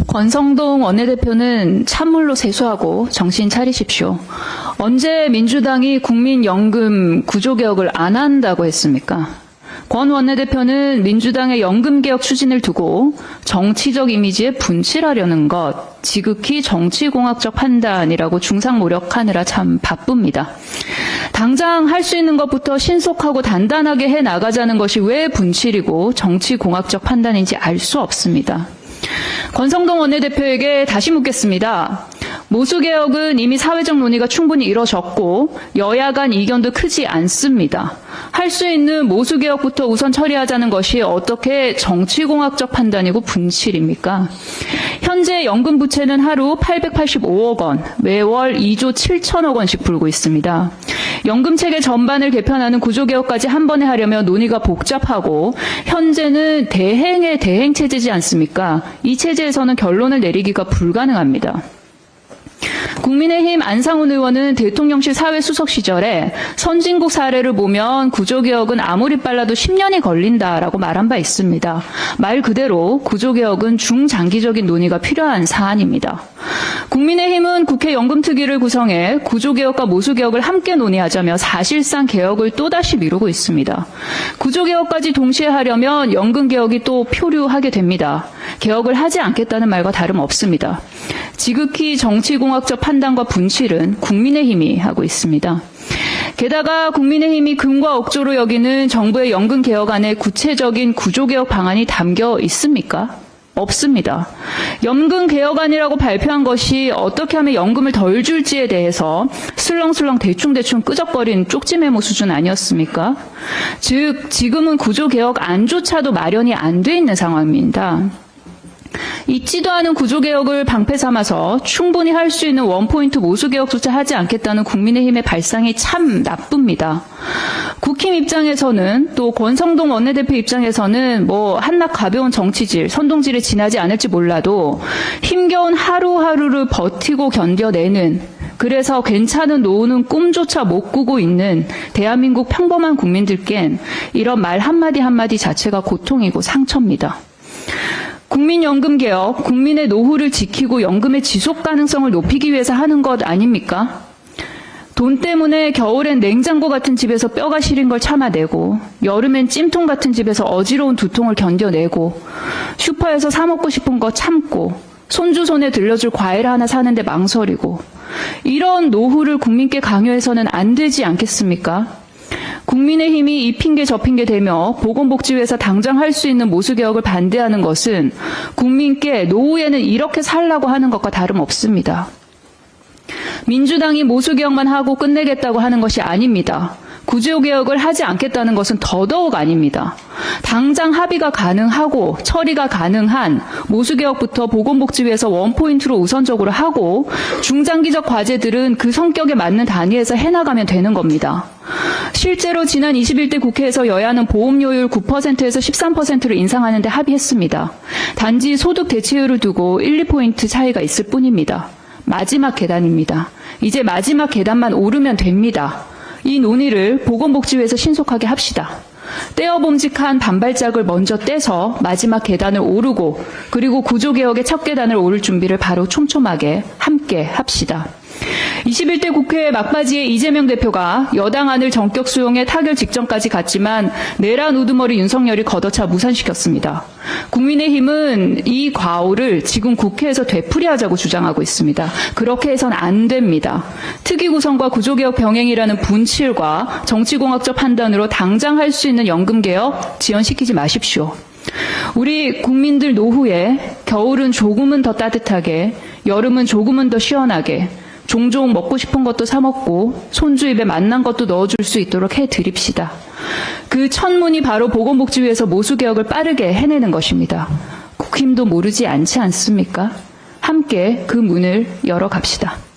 권성동 원내대표는 찬물로 세수하고 정신 차리십시오. 언제 민주당이 국민연금 구조개혁을 안 한다고 했습니까? 권 원내대표는 민주당의 연금개혁 추진을 두고 정치적 이미지에 분칠하려는 것, 지극히 정치공학적 판단이라고 중상모략하느라 참 바쁩니다. 당장 할 수 있는 것부터 신속하고 단단하게 해나가자는 것이 왜 분칠이고 정치공학적 판단인지 알 수 없습니다. 권성동 원내대표에게 다시 묻겠습니다. 모수개혁은 이미 사회적 논의가 충분히 이뤄졌고 여야 간 이견도 크지 않습니다. 할 수 있는 모수개혁부터 우선 처리하자는 것이 어떻게 정치공학적 판단이고 분칠입니까? 현재 연금 부채는 하루 885억 원, 매월 2조 7천억 원씩 불고 있습니다. 연금체계 전반을 개편하는 구조개혁까지 한 번에 하려면 논의가 복잡하고 현재는 대행의 대행체제지 않습니까? 이 체제에서는 결론을 내리기가 불가능합니다. 국민의힘 안상훈 의원은 대통령실 사회수석 시절에 선진국 사례를 보면 구조개혁은 아무리 빨라도 10년이 걸린다라고 말한 바 있습니다. 말 그대로 구조개혁은 중장기적인 논의가 필요한 사안입니다. 국민의힘은 국회 연금특위를 구성해 구조개혁과 모수개혁을 함께 논의하자며 사실상 개혁을 또다시 미루고 있습니다. 구조개혁까지 동시에 하려면 연금개혁이 또 표류하게 됩니다. 개혁을 하지 않겠다는 말과 다름없습니다. 지극히 정치공학적 판단과 분칠은 국민의힘이 하고 있습니다. 게다가 국민의힘이 금과 억조로 여기는 정부의 연금개혁안에 구체적인 구조개혁 방안이 담겨 있습니까? 없습니다. 연금개혁안이라고 발표한 것이 어떻게 하면 연금을 덜 줄지에 대해서 술렁술렁 대충대충 끄적거린 쪽지 메모 수준 아니었습니까? 즉 지금은 구조개혁안조차도 마련이 안 돼 있는 상황입니다. 있지도 않은 구조개혁을 방패 삼아서 충분히 할 수 있는 원포인트 모수개혁조차 하지 않겠다는 국민의힘의 발상이 참 나쁩니다. 국힘 입장에서는 또 권성동 원내대표 입장에서는 한낱 가벼운 정치질, 선동질에 지나지 않을지 몰라도 힘겨운 하루하루를 버티고 견뎌내는 그래서 괜찮은 노후는 꿈조차 못 꾸고 있는 대한민국 평범한 국민들께는 이런 말 한마디 한마디 자체가 고통이고 상처입니다. 국민연금개혁, 국민의 노후를 지키고 연금의 지속 가능성을 높이기 위해서 하는 것 아닙니까? 돈 때문에 겨울엔 냉장고 같은 집에서 뼈가 시린 걸 참아내고 여름엔 찜통 같은 집에서 어지러운 두통을 견뎌내고 슈퍼에서 사 먹고 싶은 거 참고 손주 손에 들려줄 과일 하나 사는데 망설이고 이런 노후를 국민께 강요해서는 안 되지 않겠습니까? 국민의힘이 이 핑계 저 핑계 대며 보건복지위에서 당장 할 수 있는 모수개혁을 반대하는 것은 국민께 노후에는 이렇게 살라고 하는 것과 다름없습니다. 민주당이 모수개혁만 하고 끝내겠다고 하는 것이 아닙니다. 구조개혁을 하지 않겠다는 것은 더더욱 아닙니다. 당장 합의가 가능하고 처리가 가능한 모수개혁부터 보건복지위에서 원포인트로 우선적으로 하고 중장기적 과제들은 그 성격에 맞는 단위에서 해나가면 되는 겁니다. 실제로 지난 21대 국회에서 여야는 보험료율 9%에서 13%를 인상하는 데 합의했습니다. 단지 소득 대체율을 두고 1, 2포인트 차이가 있을 뿐입니다. 마지막 계단입니다. 이제 마지막 계단만 오르면 됩니다. 이 논의를 보건복지위에서 신속하게 합시다. 떼어봄직한 반발짝을 먼저 떼서 마지막 계단을 오르고 그리고 구조개혁의 첫 계단을 오를 준비를 바로 촘촘하게 함께 합시다. 21대 국회 막바지에 이재명 대표가 여당안을 전격 수용해 타결 직전까지 갔지만 내란 우두머리 윤석열이 걷어차 무산시켰습니다. 국민의힘은 이 과오를 지금 국회에서 되풀이하자고 주장하고 있습니다. 그렇게 해서는 안 됩니다. 특위 구성과 구조개혁 병행이라는 분칠과 정치공학적 판단으로 당장 할 수 있는 연금개혁 지연시키지 마십시오. 우리 국민들 노후에 겨울은 조금은 더 따뜻하게, 여름은 조금은 더 시원하게 종종 먹고 싶은 것도 사 먹고 손주 입에 맛난 것도 넣어줄 수 있도록 해드립시다. 그 첫문이 바로 보건복지위에서 모수개혁을 빠르게 해내는 것입니다. 국힘도 모르지 않지 않습니까? 함께 그 문을 열어갑시다.